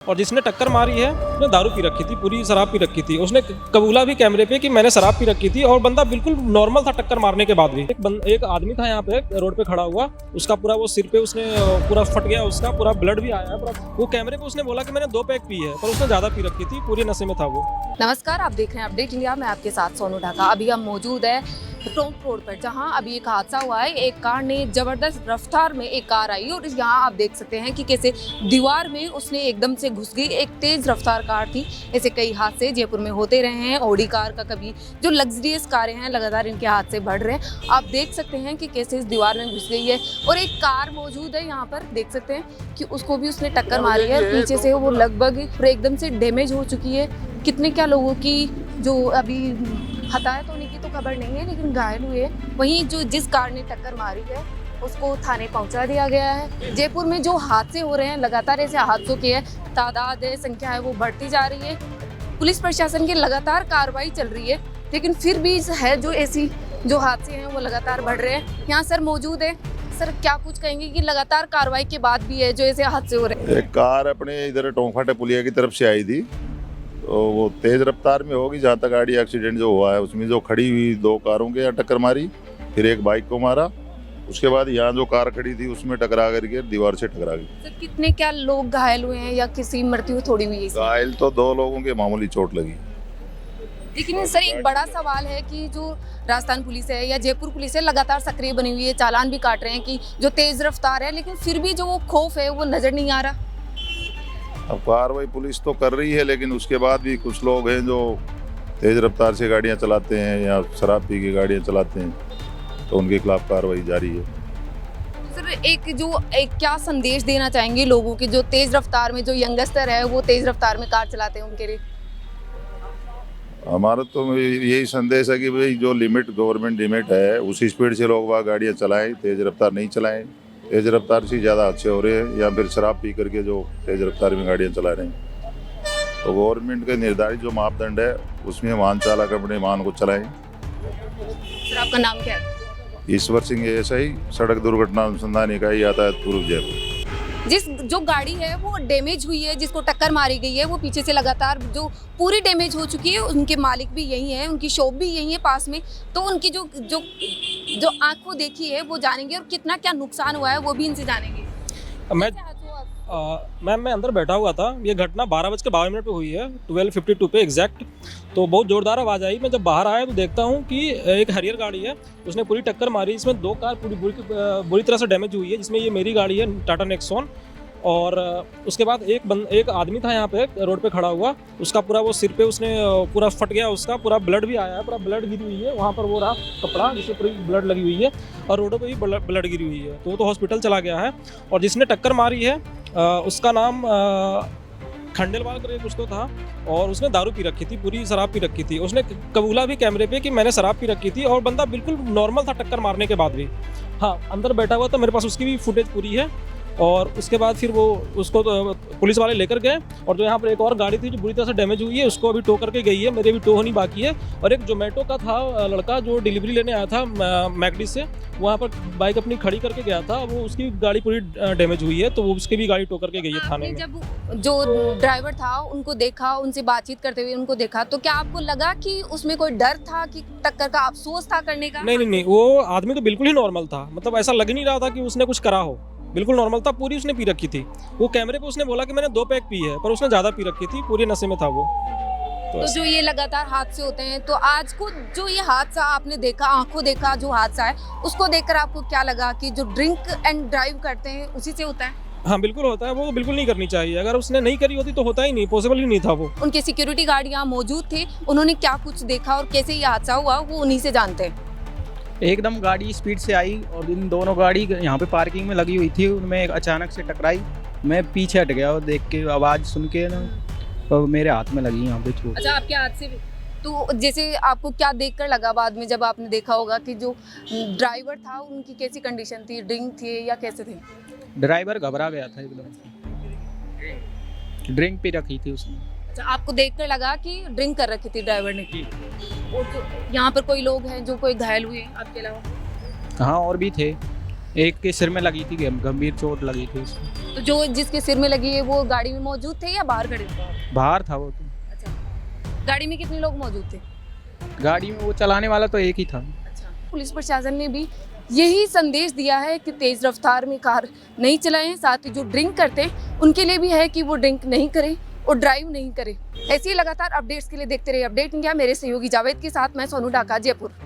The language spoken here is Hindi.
और जिसने टक्कर मारी है उसने दारू पी रखी थी, पूरी शराब पी रखी थी। उसने कबूला भी कैमरे पे कि मैंने शराब पी रखी थी और बंदा बिल्कुल नॉर्मल था टक्कर मारने के बाद भी। एक आदमी था यहाँ पे रोड पे खड़ा हुआ, उसका पूरा वो सिर पे उसने पूरा फट गया, उसका पूरा ब्लड भी आया है पूरा। वो कैमरे पे उसने बोला कि मैंने 2 पैक पी है, पर उसने ज़्यादा पी रखी थी, पूरी नशे में था वो। नमस्कार, आप देख रहे हैं अपडेट इंडिया। मैं आपके साथ सोनू ढाका। अभी हम मौजूद है टोंक रोड पर, जहां अभी एक हादसा हुआ है। एक कार ने जबरदस्त रफ्तार में एक कार आई और यहाँ आप देख सकते हैं कि कैसे दीवार में उसने एकदम से घुस गई। एक तेज रफ्तार कार थी। ऐसे कई हादसे जयपुर में होते रहे हैं। ऑडी कार का, कभी जो लग्जरियस कारें हैं लगातार इनके हादसे बढ़ रहे हैं। आप देख सकते हैं कि कैसे इस दीवार में घुस गई है और एक कार मौजूद है यहाँ पर, देख सकते हैं कि उसको भी उसने टक्कर मारी है। पीछे से वो लगभग एकदम से डैमेज हो चुकी है। कितने क्या लोगों की जो अभी हताहत होने की तो खबर नहीं है, लेकिन घायल हुए। वहीं जो जिस कार ने टक्कर मारी है उसको थाने पहुंचा दिया गया है। जयपुर में जो हादसे हो रहे हैं, लगातार ऐसे हादसों की तादाद है, संख्या है, वो बढ़ती जा रही है। पुलिस प्रशासन की लगातार कार्रवाई चल रही है, लेकिन फिर भी है जो ऐसी जो हादसे हैं वो लगातार बढ़ रहे हैं। यहाँ सर मौजूद है। सर, क्या कुछ कहेंगे कि लगातार कार्रवाई के बाद भी है जो ऐसे हादसे हो रहे हैं? एक कार अपने इधर टोंक फाटे पुलिया की तरफ से आई थी, तो वो तेज रफ्तार में होगी। जहाँ तक गाड़ी एक्सीडेंट जो हुआ है उसमें जो खड़ी हुई 2 कारों के यहाँ टक्कर मारी, फिर एक बाइक को मारा। उसके बाद यहाँ जो कार खड़ी थी उसमें टकरा करके दीवार से टकरा गई। सर, कितने क्या लोग घायल हुए हैं या किसी मृत्यु थोड़ी हुई है? घायल तो 2 लोगों के मामूली चोट लगी। लेकिन सर, एक बड़ा सवाल है कि जो राजस्थान पुलिस है या जयपुर पुलिस है लगातार सक्रिय बनी हुई है, चालान भी काट रहे हैं कि जो तेज रफ्तार है, लेकिन फिर भी जो वो खौफ है वो नजर नहीं आ रहा। अब कार्रवाई पुलिस तो कर रही है, लेकिन उसके बाद भी कुछ लोग हैं जो तेज रफ्तार से गाड़ियाँ चलाते हैं या शराब पी के गाड़ियाँ चलाते हैं, तो उनके खिलाफ कार्रवाई जारी है। सर, एक क्या संदेश देना चाहेंगे लोगों के जो तेज रफ्तार में, जो यंगस्टर है वो तेज रफ्तार में कार चलाते हैं, उनके लिए? हमारा तो यही संदेश है कि भाई जो लिमिट, गवर्नमेंट लिमिट है, उसी स्पीड से लोग वहाँ गाड़ियाँ चलाएं, तेज रफ्तार नहीं चलाएं। तेज रफ्तार से ज़्यादा हादसे हो रहे हैं, या फिर शराब पी करके जो तेज रफ्तार में गाड़ियाँ चला रहे हैं। तो गवर्नमेंट के निर्धारित जो मापदंड है उसमें वाहन चालक अपने वाहन को चलाएं। सर, आपका नाम क्या है? ईश्वर सिंह एएसआई, सड़क दुर्घटना अनुसंधान इकाई, यातायात पूर्व जयपुर। जो गाड़ी है वो डैमेज हुई है, जिसको टक्कर मारी गई है, वो पीछे से लगातार जो पूरी डैमेज हो चुकी है। उनके मालिक भी यही है, उनकी शॉप भी यही है पास में, तो उनकी जो जो जो आंखों देखी है वो जानेंगे और कितना क्या नुकसान हुआ है वो भी इनसे जानेंगे। मैं अंदर बैठा हुआ था। ये घटना 12:52 पे हुई है, 12:52 पे एग्जैक्ट। तो बहुत ज़ोरदार आवाज़ आई। मैं जब बाहर आया तो देखता हूँ कि एक हैरियर गाड़ी है, उसने पूरी टक्कर मारी। इसमें 2 कार पूरी बुरी तरह से डैमेज हुई है, जिसमें ये मेरी गाड़ी है टाटा नेक्सॉन। और उसके बाद एक आदमी था यहाँ पे रोड पे खड़ा हुआ, उसका पूरा वो सिर पे उसने पूरा फट गया, उसका पूरा ब्लड भी आया है, पूरा ब्लड गिरी हुई है। वहाँ पर वो रहा कपड़ा जिससे पूरी ब्लड लगी हुई है, और रोडों पे भी ब्लड गिरी हुई है। तो वो तो हॉस्पिटल चला गया है। और जिसने टक्कर मारी है उसका नाम खंडेलवाल करके कुछ तो था, और उसने दारू पी रखी थी, पूरी शराब पी रखी थी। उसने कबूला भी कैमरे पे कि मैंने शराब पी रखी थी, और बंदा बिल्कुल नॉर्मल था टक्कर मारने के बाद भी। हाँ, अंदर बैठा हुआ था, मेरे पास उसकी भी फुटेज पूरी है। और उसके बाद फिर वो उसको तो पुलिस वाले लेकर गए, और जो यहाँ पर एक और गाड़ी थी जो बुरी तरह से डैमेज हुई है, उसको अभी टो करके गई है। मेरे भी टो होनी बाकी है। और एक जोमेटो का था लड़का जो डिलीवरी लेने आया था मैकडी से, वहाँ पर बाइक अपनी खड़ी करके गया था, वो उसकी गाड़ी पूरी डैमेज हुई है, तो वो उसकी भी गाड़ी टो करके गई है थाने में। जब जो ड्राइवर था उनको देखा, उनसे बातचीत करते हुए उनको देखा, तो क्या आपको लगा कि उसमें कोई डर था कि टक्कर का अफसोस था करने का? नहीं, वो आदमी तो बिल्कुल ही नॉर्मल था। मतलब ऐसा लग नहीं रहा था कि उसने कुछ करा हो, बिल्कुल नॉर्मल था। पूरी उसने पी रखी थी। वो कैमरे पे उसने बोला कि मैंने 2 पैक पी है, पर उसने ज़्यादा पी रखी थी, पूरे नशे में था वो। तो जो ये लगातार हादसे होते हैं, तो आज को जो ये हादसा आपने देखा, आंखों देखा जो हादसा है, उसको देखकर आपको क्या लगा कि जो ड्रिंक एंड ड्राइव करते हैं उसी से होता है? हाँ, बिल्कुल होता है। वो बिल्कुल नहीं करनी चाहिए। अगर उसने नहीं करी होती तो होता ही नहीं, पॉसिबल ही नहीं था वो। उनके सिक्योरिटी गार्ड यहाँ मौजूद थे, उन्होंने क्या कुछ देखा और कैसे ये हादसा हुआ वो उन्हीं से जानते हैं। एकदम गाड़ी स्पीड से आई और इन दोनों गाड़ी यहाँ पे पार्किंग में लगी हुई थी, उनमें एक अचानक से टकराई। मैं पीछे हट गया और देख के आवाज़ सुन के ना, तो मेरे हाथ में लगी यहाँ पे चोट। अच्छा, आपके हाथ से? तो जैसे आपको क्या देखकर लगा बाद में जब आपने देखा होगा कि जो ड्राइवर था उनकी कैसी कंडीशन थी, ड्रिंक थी या कैसे थे? ड्राइवर घबरा गया था एकदम, ड्रिंक पी रखी थी उसने। अच्छा, आपको देखकर लगा कि ड्रिंक कर रखी थी ड्राइवर ने? और यहाँ पर कोई लोग हैं जो कोई घायल हुए आपके अलावा? हाँ, और भी थे। एक के सिर में लगी थी, गंभीर चोट लगी थी उसको। तो जो जिसके सिर में लगी है वो गाड़ी में मौजूद थे या बाहर खड़े थे? बाहर था वो तो। अच्छा, गाड़ी में कितने लोग मौजूद थे? गाड़ी में वो चलाने वाला तो एक ही था। अच्छा, पुलिस प्रशासन ने भी यही संदेश दिया है कि तेज रफ्तार में कार नहीं चलाएं, साथ ही जो ड्रिंक करते हैं उनके लिए भी है कि वो ड्रिंक नहीं करें और ड्राइव नहीं करें। ऐसी लगातार अपडेट्स के लिए देखते रहिए अपडेट इंडिया। मेरे सहयोगी जावेद के साथ मैं सोनू ढाका, जयपुर।